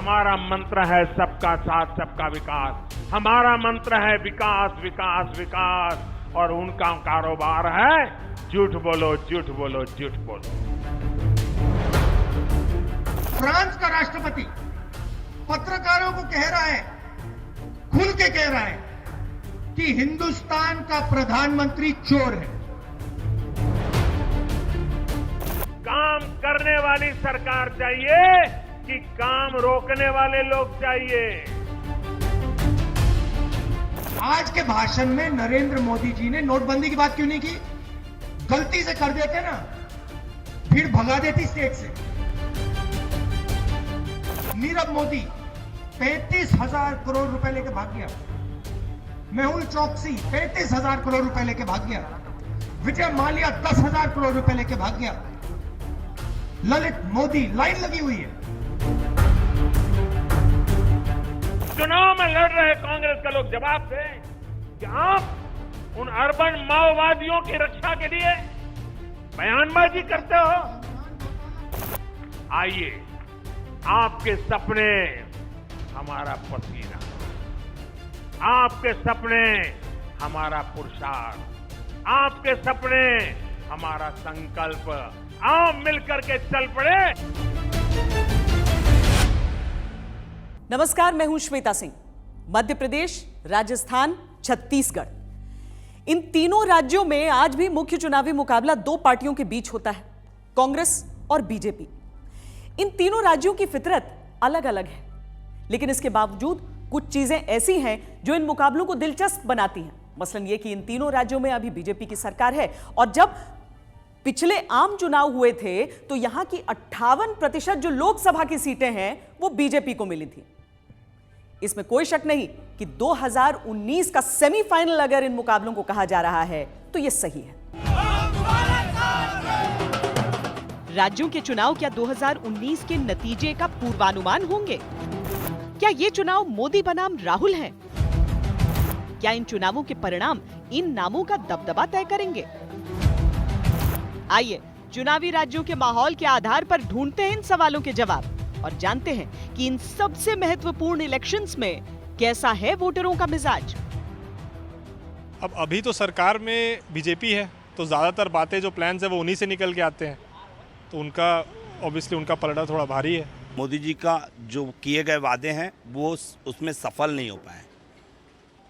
हमारा मंत्र है सबका साथ सबका विकास। हमारा मंत्र है विकास विकास विकास, और उनका कारोबार है झूठ बोलो झूठ बोलो झूठ बोलो। फ्रांस का राष्ट्रपति पत्रकारों को कह रहा है, खुल के कह रहा है कि हिंदुस्तान का प्रधानमंत्री चोर है। काम करने वाली सरकार चाहिए कि काम रोकने वाले लोग चाहिए? आज के भाषण में नरेंद्र मोदी जी ने नोटबंदी की बात क्यों नहीं की? गलती से कर देते ना, भीड़ भगा देती स्टेट से। नीरव मोदी 35,000 करोड़ रुपए लेके भाग गया। मेहुल चौकसी 35,000 करोड़ रुपए लेके भाग गया। विजय माल्या 10,000 करोड़ रुपए लेके भाग गया। ललित मोदी लाइन लगी हुई है। चुनाव में लड़ रहे कांग्रेस का लोग जवाब दें कि आप उन अर्बन माओवादियों की रक्षा के लिए बयानबाजी करते हो। आइए, आपके सपने हमारा पसीना, आपके सपने हमारा पुरुषार्थ, आपके सपने हमारा संकल्प। आओ मिलकर के चल पड़े। नमस्कार, मैं हूं श्वेता सिंह। मध्य प्रदेश, राजस्थान, छत्तीसगढ़, इन तीनों राज्यों में आज भी मुख्य चुनावी मुकाबला दो पार्टियों के बीच होता है, कांग्रेस और बीजेपी। इन तीनों राज्यों की फितरत अलग अलग है, लेकिन इसके बावजूद कुछ चीजें ऐसी हैं जो इन मुकाबलों को दिलचस्प बनाती हैं। मसलन यह कि इन तीनों राज्यों में अभी बीजेपी की सरकार है, और जब पिछले आम चुनाव हुए थे तो यहां की 58% जो लोकसभा की सीटें हैं वो बीजेपी को मिली थी। इसमें कोई शक नहीं कि 2019 का सेमीफाइनल अगर इन मुकाबलों को कहा जा रहा है तो यह सही है। राज्यों के चुनाव क्या 2019 के नतीजे का पूर्वानुमान होंगे? क्या ये चुनाव मोदी बनाम राहुल हैं? क्या इन चुनावों के परिणाम इन नामों का दबदबा तय करेंगे? आइए चुनावी राज्यों के माहौल के आधार पर ढूंढते हैं इन सवालों के जवाब और जानते हैं कि इन सबसे महत्वपूर्ण इलेक्शंस में कैसा है वोटरों का मिजाज। अब अभी तो सरकार में बीजेपी है, तो ज़्यादातर बातें जो प्लान्स है वो उन्हीं से निकल के आते हैं, तो उनका ऑब्वियसली उनका पलड़ा थोड़ा भारी है। मोदी जी का जो किए गए वादे हैं वो उसमें सफल नहीं हो पाए,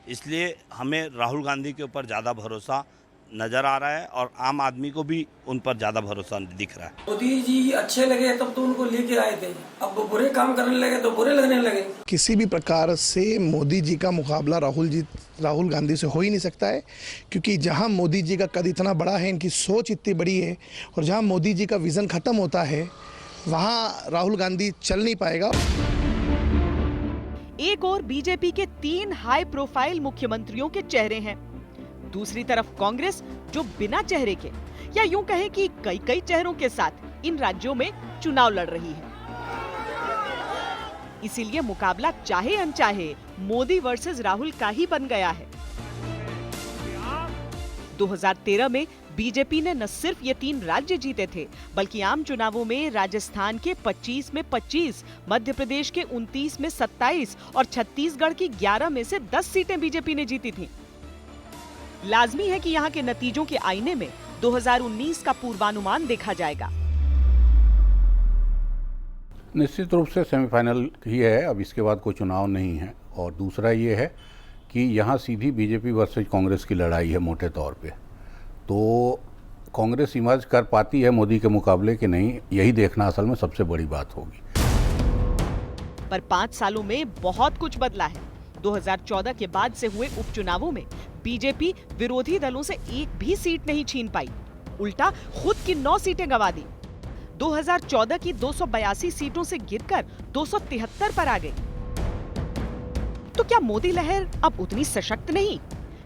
इसलिए हमें राहुल गांधी के ऊपर ज़्यादा भरोसा नज़र आ रहा है और आम आदमी को भी उन पर ज़्यादा भरोसा दिख रहा है। मोदी जी अच्छे लगे तब तो उनको लेके आए थे, अब वो बुरे काम करने लगे तो बुरे लगने लगे। किसी भी प्रकार से मोदी जी का मुकाबला राहुल गांधी से हो ही नहीं सकता है, क्योंकि जहां मोदी जी का कद इतना बड़ा है, इनकी सोच इतनी बड़ी है, और जहां मोदी जी का विजन खत्म होता है वहां राहुल गांधी चल नहीं पाएगा। एक और बीजेपी के 3 हाई प्रोफाइल मुख्यमंत्रियों के चेहरे हैं, दूसरी तरफ कांग्रेस जो बिना चेहरे के, या यूं कहें कि कई चेहरों के साथ इन राज्यों में चुनाव लड़ रही है। इसीलिए मुकाबला चाहे अनचाहे मोदी वर्सेस राहुल का ही बन गया है। 2013 में बीजेपी ने न सिर्फ ये 3 राज्य जीते थे, बल्कि आम चुनावों में राजस्थान के 25 में 25, मध्य प्रदेश के 29 में 27 और छत्तीसगढ़ की 11 में से 10 सीटें बीजेपी ने जीती थीं। लाजमी है कि यहाँ के नतीजों के आईने में 2019 का पूर्वानुमान देखा जाएगा। निश्चित रूप से सेमीफाइनल ही है, अब इसके बाद कोई चुनाव नहीं है। और दूसरा ये है कि यहाँ सीधी बीजेपी वर्सेज कांग्रेस की लड़ाई है मोटे तौर पे, तो कांग्रेस इमर्ज कर पाती है मोदी के मुकाबले कि नहीं, यही देखना असल में सबसे बड़ी बात होगी। पर 5 सालों में बहुत कुछ बदला है। 2014 के बाद से हुए उपचुनावों में बीजेपी विरोधी दलों से एक भी सीट नहीं छीन पाई, उल्टा खुद की 9 सीटें गंवा दी। 2014 की 282 सीटों से गिरकर 273 पर आ गई। तो क्या मोदी लहर अब उतनी सशक्त नहीं?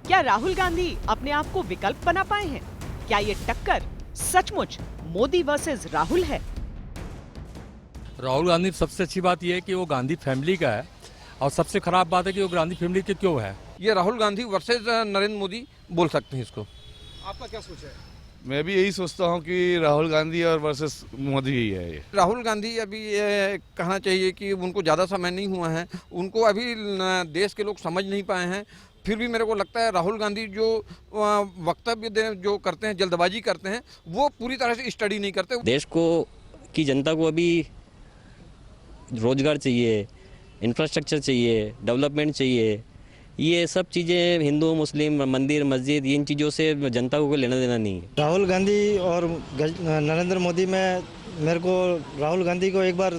क्या राहुल गांधी अपने आप को विकल्प बना पाए हैं? क्या ये टक्कर सचमुच मोदी वर्सेस राहुल है? राहुल गांधी सबसे अच्छी बात यह है कि वो गांधी फैमिली का है, और सबसे खराब बात है कि वो गांधी फैमिली के क्यों है। ये राहुल गांधी वर्सेस नरेंद्र मोदी बोल सकते हैं इसको। आपका क्या सोच है? मैं भी यही सोचता हूं कि राहुल गांधी और वर्सेस मोदी ही है ये। राहुल गांधी अभी ये कहना चाहिए कि उनको ज़्यादा समय नहीं हुआ है, उनको अभी देश के लोग समझ नहीं पाए हैं। फिर भी मेरे को लगता है राहुल गांधी जो वक्तव्य जो करते हैं, जल्दबाजी करते हैं, वो पूरी तरह से स्टडी नहीं करते। देश को की जनता को अभी रोजगार चाहिए, इंफ्रास्ट्रक्चर चाहिए, डेवलपमेंट चाहिए। ये सब चीज़ें हिंदू मुस्लिम मंदिर मस्जिद इन चीज़ों से जनता को कोई लेना देना नहीं है। राहुल गांधी और नरेंद्र मोदी में मेरे को राहुल गांधी को एक बार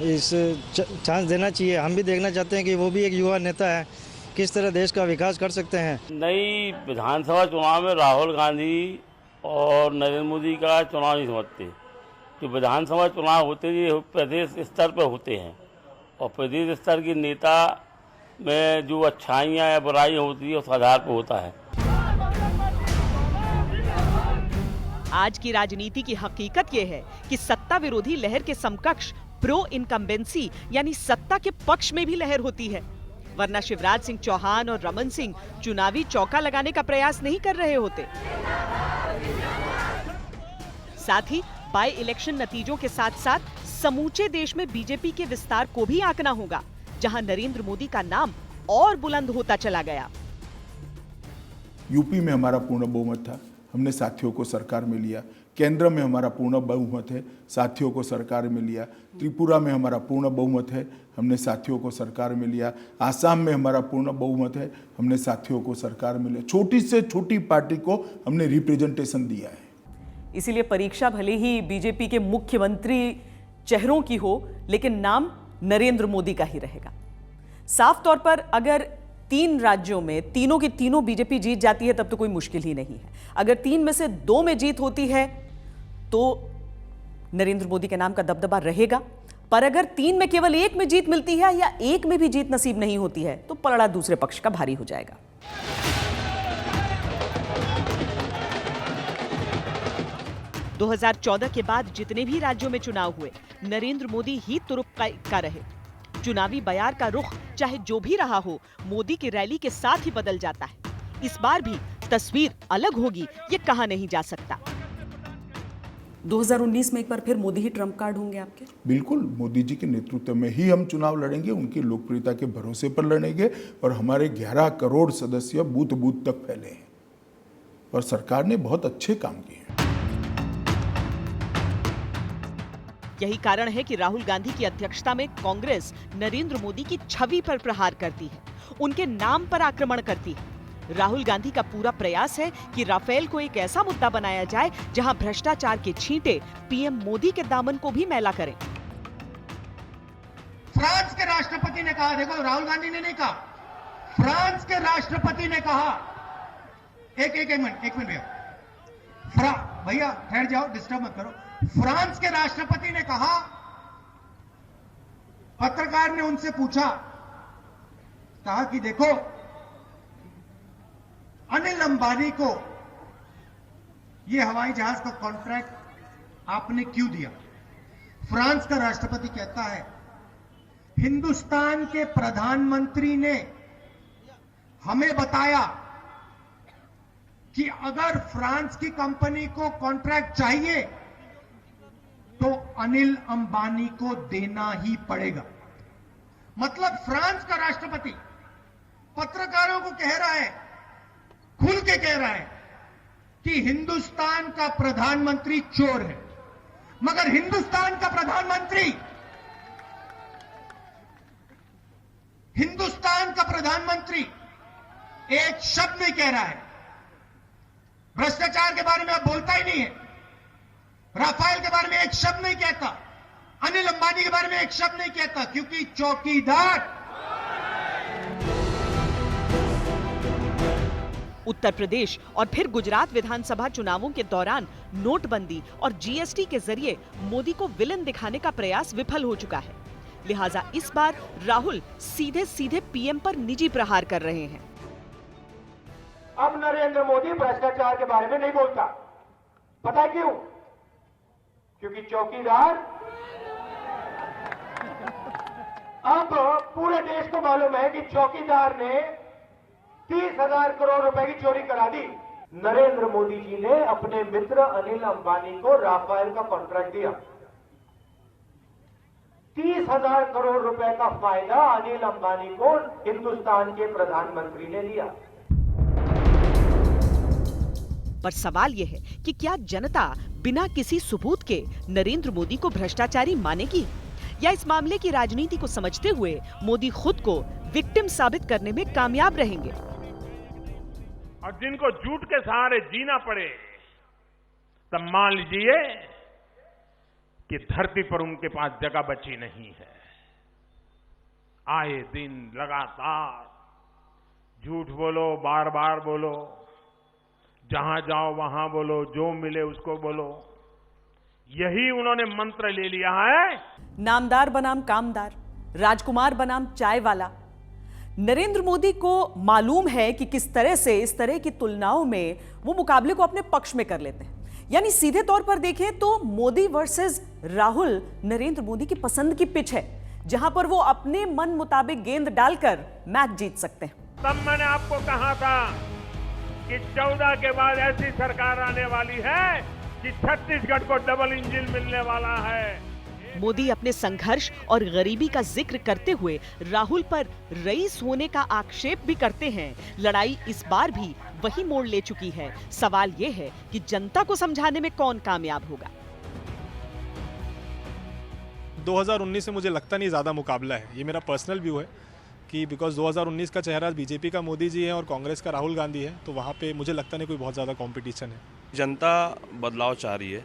इस चांस देना चाहिए। हम भी देखना चाहते हैं कि वो भी एक युवा नेता है, किस तरह देश का विकास कर सकते हैं। नई विधानसभा चुनाव में राहुल गांधी और नरेंद्र मोदी का चुनाव नहीं समझते। जो विधानसभा चुनाव होते हैं प्रदेश स्तर पर होते हैं और प्रदेश स्तर के नेता में जो अच्छाइयाँ या बुराई होती है उस आधार पर होता है। आज की राजनीति की हकीकत ये है कि सत्ता विरोधी लहर के समकक्ष प्रो इनकम्बेंसी यानी सत्ता के पक्ष में भी लहर होती है, वरना शिवराज सिंह चौहान और रमन सिंह चुनावी चौका लगाने का प्रयास नहीं कर रहे होते। साथ ही बाय इलेक्शन नतीजों के साथ साथ समूचे देश में बीजेपी के विस्तार को भी आंकना होगा, जहां नरेंद्र मोदी का नाम और बुलंद होता चला गया। यूपी में हमारा पूर्ण बहुमत था, हमने साथियों को सरकार में लिया। केंद्र में हमारा पूर्ण बहुमत है, साथियों को सरकार में लिया। त्रिपुरा में हमारा पूर्ण बहुमत है, हमने साथियों को सरकार में लिया। आसाम में हमारा पूर्ण बहुमत है, हमने साथियों को सरकार में लिया। छोटी से छोटी पार्टी को हमने रिप्रेजेंटेशन दिया है। इसीलिए परीक्षा भले ही बीजेपी के मुख्यमंत्री चेहरों की हो, लेकिन नाम नरेंद्र मोदी का ही रहेगा। साफ तौर पर अगर 3 राज्यों में तीनों की तीनों बीजेपी जीत जाती है तब तो कोई मुश्किल ही नहीं है। अगर 3 में से 2 में जीत होती है तो नरेंद्र मोदी के नाम का दबदबा रहेगा, पर अगर 3 में केवल 1 में जीत मिलती है या 1 में भी जीत नसीब नहीं होती है तो पलड़ा दूसरे पक्ष का भारी हो जाएगा। 2014 के बाद जितने भी राज्यों में चुनाव हुए, नरेंद्र मोदी ही तुरुप का रहे। चुनावी बयार का रुख चाहे जो भी रहा हो, मोदी की रैली के साथ ही बदल जाता है। इस बार भी तस्वीर अलग होगी, ये कहा नहीं जा सकता। 2019 में एक बार फिर मोदी ही ट्रम्प कार्ड होंगे आपके? बिल्कुल, मोदी जी के नेतृत्व में ही हम चुनाव लड़ेंगे, उनकी लोकप्रियता के भरोसे पर लड़ेंगे और हमारे 11 करोड़ सदस्य बूथ बूथ तक फैले हैं और सरकार ने बहुत अच्छे काम किए हैं। यही कारण है कि राहुल गांधी की अध्यक्षता में कांग्रेस नरेंद्र मोदी की छवि पर प्रहार करती है, उनके नाम पर आक्रमण करती है। राहुल गांधी का पूरा प्रयास है कि राफेल को एक ऐसा मुद्दा बनाया जाए जहां भ्रष्टाचार के छींटे पीएम मोदी के दामन को भी मैला करें। फ्रांस के राष्ट्रपति ने कहा, देखो राहुल गांधी ने नहीं कहा, फ्रांस के राष्ट्रपति ने कहा, एक मिनट भैया ठहर जाओ, डिस्टर्ब मत करो। फ्रांस के राष्ट्रपति ने कहा, पत्रकार ने उनसे पूछा, कहा कि देखो अनिल अंबानी को ये हवाई जहाज का कॉन्ट्रैक्ट आपने क्यों दिया? फ्रांस का राष्ट्रपति कहता है, हिंदुस्तान के प्रधानमंत्री ने हमें बताया कि अगर फ्रांस की कंपनी को कॉन्ट्रैक्ट चाहिए तो अनिल अंबानी को देना ही पड़ेगा। मतलब फ्रांस का राष्ट्रपति पत्रकारों को कह रहा है, खुल के कह रहा है कि हिंदुस्तान का प्रधानमंत्री चोर है, मगर हिंदुस्तान का प्रधानमंत्री एक शब्द नहीं कह रहा है। भ्रष्टाचार के बारे में अब बोलता ही नहीं है, राफेल के बारे में एक शब्द नहीं कहता, अनिल अंबानी के बारे में एक शब्द नहीं कहता, क्योंकि चौकीदार। उत्तर प्रदेश और फिर गुजरात विधानसभा चुनावों के दौरान नोटबंदी और जीएसटी के जरिए मोदी को विलन दिखाने का प्रयास विफल हो चुका है। लिहाजा इस बार राहुल सीधे सीधे पीएम पर निजी प्रहार कर रहे हैं। अब नरेंद्र मोदी भ्रष्टाचार के बारे में नहीं बोलता, पता है क्यों? क्योंकि चौकीदार। अब पूरे देश को मालूम है कि चौकीदार ने 30,000 करोड़ रुपए की चोरी करा दी। नरेंद्र मोदी जी ने अपने मित्र अनिल अंबानी को राफेल का कॉन्ट्रैक्ट दिया। 30,000 करोड़ रुपए का फायदा अनिल अंबानी को हिंदुस्तान के प्रधानमंत्री ने दिया। पर सवाल यह है कि क्या जनता बिना किसी सबूत के नरेंद्र मोदी को भ्रष्टाचारी मानेगी, या इस मामले की राजनीति को समझते हुए मोदी खुद को विक्टिम साबित करने में कामयाब रहेंगे। और जिनको झूठ के सहारे जीना पड़े, तब मान लीजिए कि धरती पर उनके पास जगह बची नहीं है। आए दिन लगातार झूठ बोलो, बार बार बोलो, जहां जाओ वहां बोलो, जो मिले उसको बोलो, यही उन्होंने मंत्र ले लिया है। नामदार बनाम कामदार, राजकुमार बनाम चाय वाला। नरेंद्र मोदी को मालूम है कि किस तरह से इस तरह की तुलनाओं में वो मुकाबले को अपने पक्ष में कर लेते हैं। यानी सीधे तौर पर देखें तो मोदी वर्सेस राहुल नरेंद्र मोदी की पसंद की पिच है, जहां पर वो अपने मन मुताबिक गेंद डालकर मैच जीत सकते हैं। तब मैंने आपको कहा था कि 14 के बाद ऐसी सरकार आने वाली है कि छत्तीसगढ़ को डबल इंजन मिलने वाला है। मोदी अपने संघर्ष और गरीबी का जिक्र करते हुए राहुल पर रईस होने का आक्षेप भी करते हैं। लड़ाई इस बार भी वही मोड़ ले चुकी है। सवाल ये है कि जनता को समझाने में कौन कामयाब होगा। 2019 से मुझे लगता नहीं ज़्यादा मुकाबला है, ये मेरा पर्सनल व्यू है कि बिकॉज 2019 का चेहरा बीजेपी का मोदी जी है और कांग्रेस का राहुल गांधी है, तो वहाँ पे मुझे लगता नहीं कोई बहुत ज़्यादा कंपटीशन है। जनता बदलाव चाह रही है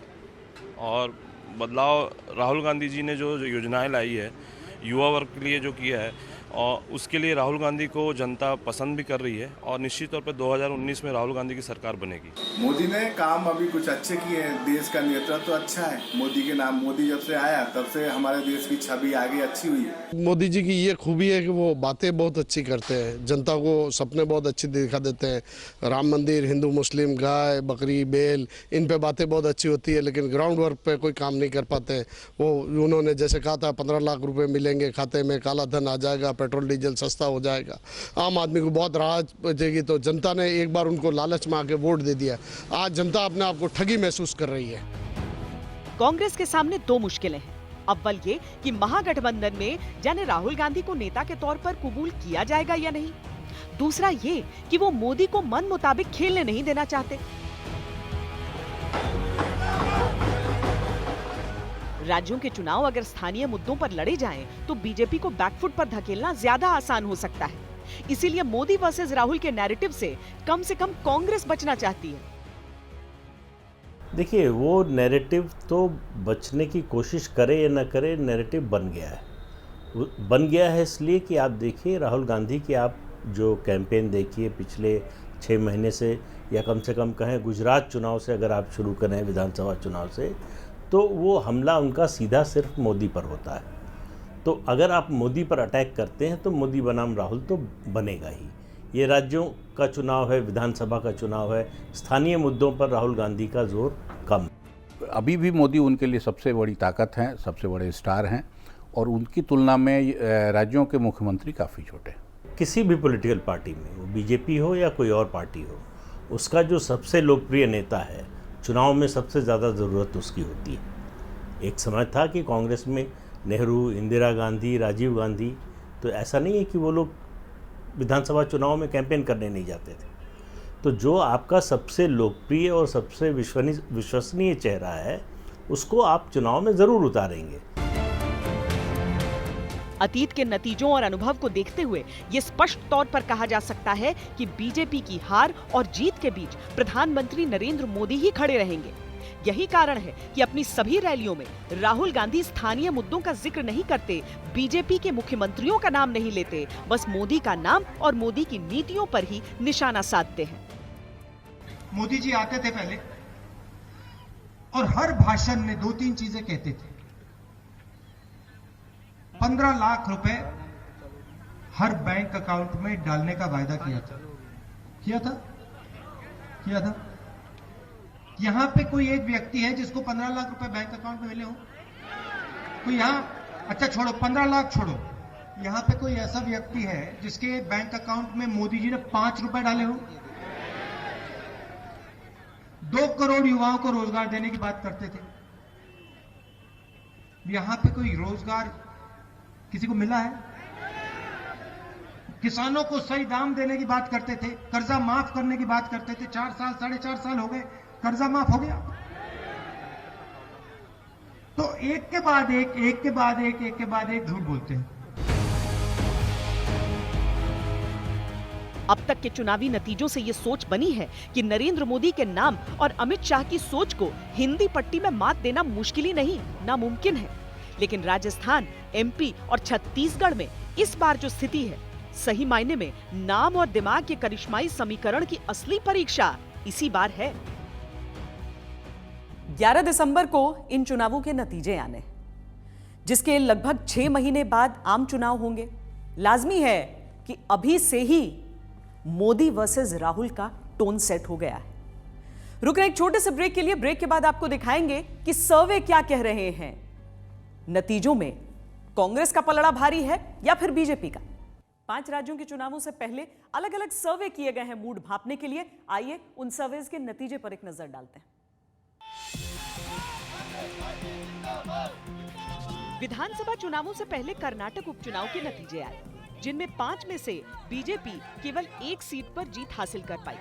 और बदलाव राहुल गांधी जी ने जो योजनाएं लाई है युवा वर्ग के लिए जो किया है, और उसके लिए राहुल गांधी को जनता पसंद भी कर रही है और निश्चित तौर पर 2019 में राहुल गांधी की सरकार बनेगी। मोदी ने काम अभी कुछ अच्छे किए हैं, देश का नेतृत्व तो अच्छा है। मोदी के नाम, मोदी जब से आया तब से हमारे देश की छवि आगे अच्छी हुई है। मोदी जी की ये खूबी है कि वो बातें बहुत अच्छी करते हैं, जनता को सपने बहुत अच्छे दिखा देते हैं। राम मंदिर, हिंदू मुस्लिम, गाय बकरी बैल, इन पे बातें बहुत अच्छी होती है, लेकिन ग्राउंड वर्क पे कोई काम नहीं कर पाते। वो उन्होंने जैसे कहा था 15 लाख रुपए मिलेंगे खाते में, काला धन आ जाएगा, पेट्रोल डीजल सस्ता हो जाएगा, आम आदमी को बहुत राहत बचेगी। तो जनता ने एक बार उनको लालच में आके वोट दे दिया। आज जनता अपने आप को ठगी महसूस कर रही है। कांग्रेस के सामने दो मुश्किलें हैं। अव्वल ये कि महागठबंधन में जाने राहुल गांधी को नेता के तौर पर कबूल किया जाएगा या नहीं। दूसरा ये कि वो मोदी को मन मुताबिक खेलने नहीं देना चाहते। राज्यों के चुनाव अगर स्थानीय मुद्दों पर लड़े जाएं, तो बीजेपी को बैकफुट पर धकेलना ज्यादा आसान हो सकता है। इसीलिए मोदी वर्सेस राहुल के नैरेटिव से कम कांग्रेस बचना चाहती है। देखिए, वो नैरेटिव तो बचने की कोशिश करे या न करे, नैरेटिव बन गया है। बन गया है इसलिए कि आप देखिए राहुल गांधी की आप जो कैंपेन देखिए पिछले 6 महीने से, या कम से कम कहें गुजरात चुनाव से अगर आप शुरू करें, विधानसभा चुनाव से, तो वो हमला उनका सीधा सिर्फ मोदी पर होता है। तो अगर आप मोदी पर अटैक करते हैं तो मोदी बनाम राहुल तो बनेगा ही। ये राज्यों का चुनाव है, विधानसभा का चुनाव है, स्थानीय मुद्दों पर राहुल गांधी का जोर कम। अभी भी मोदी उनके लिए सबसे बड़ी ताकत हैं, सबसे बड़े स्टार हैं, और उनकी तुलना में राज्यों के मुख्यमंत्री काफ़ी छोटे हैं। किसी भी पॉलिटिकल पार्टी में, वो बीजेपी हो या कोई और पार्टी हो, उसका जो सबसे लोकप्रिय नेता है, चुनाव में सबसे ज़्यादा ज़रूरत उसकी होती है। एक समय था कि कांग्रेस में नेहरू, इंदिरा गांधी, राजीव गांधी, तो ऐसा नहीं है कि वो लोग विधानसभा चुनाव में कैंपेन करने नहीं जाते थे। तो जो आपका सबसे लोकप्रिय और सबसे विश्वसनीय चेहरा है, उसको आप चुनाव में ज़रूर उतारेंगे। अतीत के नतीजों और अनुभव को देखते हुए ये स्पष्ट तौर पर कहा जा सकता है कि बीजेपी की हार और जीत के बीच प्रधानमंत्री नरेंद्र मोदी ही खड़े रहेंगे। यही कारण है कि अपनी सभी रैलियों में राहुल गांधी स्थानीय मुद्दों का जिक्र नहीं करते, बीजेपी के मुख्यमंत्रियों का नाम नहीं लेते, बस मोदी का नाम और मोदी की नीतियों पर ही निशाना साधते हैं। मोदी जी आते थे पहले और हर भाषण में 2-3 चीजें कहते थे। 15 लाख रुपए हर बैंक अकाउंट में डालने का वायदा किया था। यहां पे कोई एक व्यक्ति है जिसको 15 लाख रुपए बैंक अकाउंट में मिले हो? कोई यहां? अच्छा छोड़ो, 15 लाख छोड़ो, यहां पे कोई ऐसा व्यक्ति है जिसके बैंक अकाउंट में मोदी जी ने 5 रुपए डाले हो? 2 करोड़ युवाओं को रोजगार देने की बात करते थे। यहां पे कोई रोजगार किसी को मिला है? किसानों को सही दाम देने की बात करते थे, कर्जा माफ करने की बात करते थे। 4 साल 4.5 साल हो गए, कर्जा माफ हो गया। तो एक के बाद एक झूठ बोलते हैं। अब तक के चुनावी नतीजों से ये सोच बनी है कि नरेंद्र मोदी के नाम और अमित शाह की सोच को हिंदी पट्टी में मात देना मुश्किल ही नहीं, नामुमकिन है। लेकिन राजस्थान, एमपी और छत्तीसगढ़ में इस बार जो स्थिति है, सही मायने में नाम और दिमाग के करिश्माई समीकरण की असली परीक्षा इसी बार है। 11 दिसंबर को इन चुनावों के नतीजे आने, जिसके लगभग 6 महीने बाद आम चुनाव होंगे। लाजमी है कि अभी से ही मोदी वर्सेस राहुल का टोन सेट हो गया है। रुक रहे एक छोटे से ब्रेक के लिए। ब्रेक के बाद आपको दिखाएंगे कि सर्वे क्या कह रहे हैं। नतीजों में कांग्रेस का पलड़ा भारी है या फिर बीजेपी का। 5 राज्यों के चुनावों से पहले अलग अलग सर्वे किए गए हैं मूड भांपने के लिए। आइए उन सर्वेज के नतीजे पर एक नजर डालते हैं। विधानसभा चुनावों से पहले कर्नाटक उपचुनाव के नतीजे आए, जिनमें 5 में से बीजेपी केवल 1 सीट पर जीत हासिल कर पाई।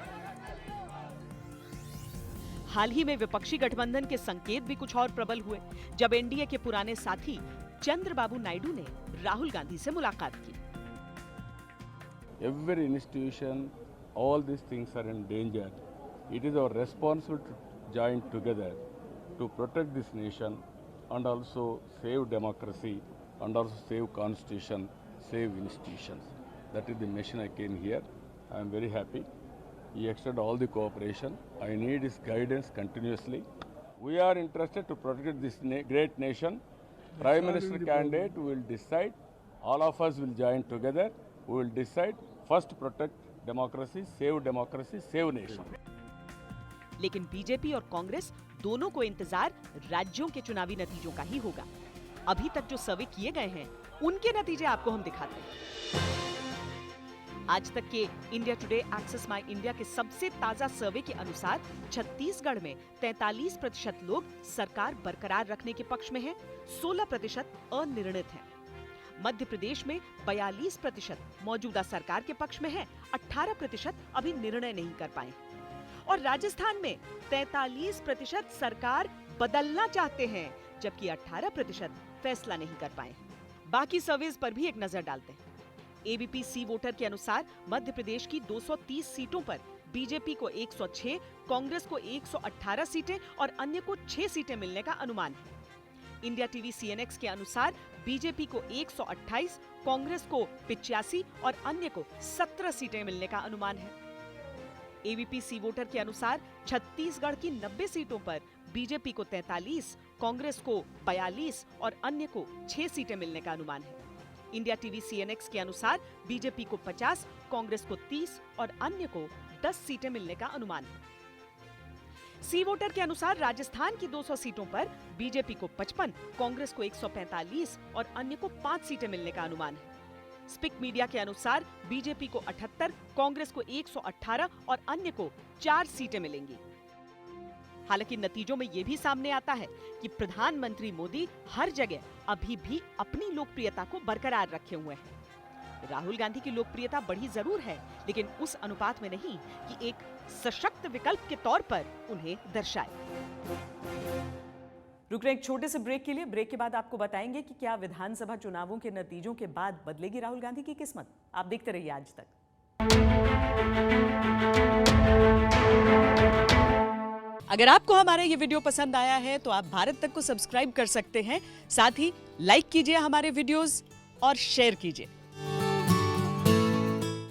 हाल ही में विपक्षी गठबंधन के संकेत भी कुछ और प्रबल हुए, जब एनडीए के पुराने साथी चंद्रबाबू नायडू ने राहुल गांधी से मुलाकात की। Every institution, all these things are in danger. It is our responsibility to join together to protect this nation and also save democracy and also save constitution, save institutions. That is the mission I came here. I am very happy. He extended all the cooperation. I need his guidance continuously. We are interested to protect this great nation. Prime Minister candidate will decide. All of us will join together. We will decide. First protect democracy, save nation. लेकिन BJP और कांग्रेस दोनों को इंतजार राज्यों के चुनावी नतीजों का ही होगा। अभी तक जो सर्वे किए गए हैं, उनके नतीजे आपको हम दिखाते हैं। आज तक के इंडिया टुडे एक्सेस माई इंडिया के सबसे ताजा सर्वे के अनुसार छत्तीसगढ़ में 43% लोग सरकार बरकरार रखने के पक्ष में हैं, 16% अनिर्णित हैं। मध्य प्रदेश में 42% मौजूदा सरकार के पक्ष में है, 18% अभी निर्णय नहीं कर पाए, और राजस्थान में 43% सरकार बदलना चाहते हैं, जबकि 18% फैसला नहीं कर पाए। बाकी सर्वेज पर भी एक नजर डालते हैं। एबीपी सी वोटर के अनुसार मध्य प्रदेश की 230 सीटों पर बीजेपी को 106, कांग्रेस को 118 सीटें और अन्य को 6 सीटें मिलने का अनुमान है। इंडिया टीवी सीएनएक्स के अनुसार बीजेपी को 128, कांग्रेस को 85 और अन्य को 17 सीटें मिलने का अनुमान है। एबीपी सी वोटर के अनुसार छत्तीसगढ़ की 90 सीटों पर बीजेपी को 43, कांग्रेस को 42 और अन्य को 6 सीटें मिलने का अनुमान है। इंडिया टीवी सीएनएक्स के अनुसार बीजेपी को 50, कांग्रेस को 30 और अन्य को 10 सीटें मिलने का अनुमान है। सी वोटर के अनुसार राजस्थान की 200 सीटों पर बीजेपी को 55, कांग्रेस को 145 और अन्य को 5 सीटें मिलने का अनुमान है। स्पिक मीडिया के अनुसार बीजेपी को 78, कांग्रेस को 118 और अन्य को 4 सीटें मिलेंगी। हालांकि नतीजों में यह भी सामने आता है कि प्रधानमंत्री मोदी हर जगह अभी भी अपनी लोकप्रियता को बरकरार रखे हुए हैं। राहुल गांधी की लोकप्रियता बढ़ी जरूर है, लेकिन उस अनुपात में नहीं कि एक सशक्त विकल्प के तौर पर उन्हें दर्शाए। रुक रहे एक छोटे से ब्रेक के लिए। ब्रेक के बाद आपको बताएंगे कि क्या विधानसभा चुनावों के नतीजों के बाद बदलेगी राहुल गांधी की किस्मत। आप देखते रहिए आज तक। अगर आपको हमारा ये वीडियो पसंद आया है तो आप भारत तक को सब्सक्राइब कर सकते हैं। साथ ही लाइक कीजिए हमारे वीडियोस और शेयर कीजिए।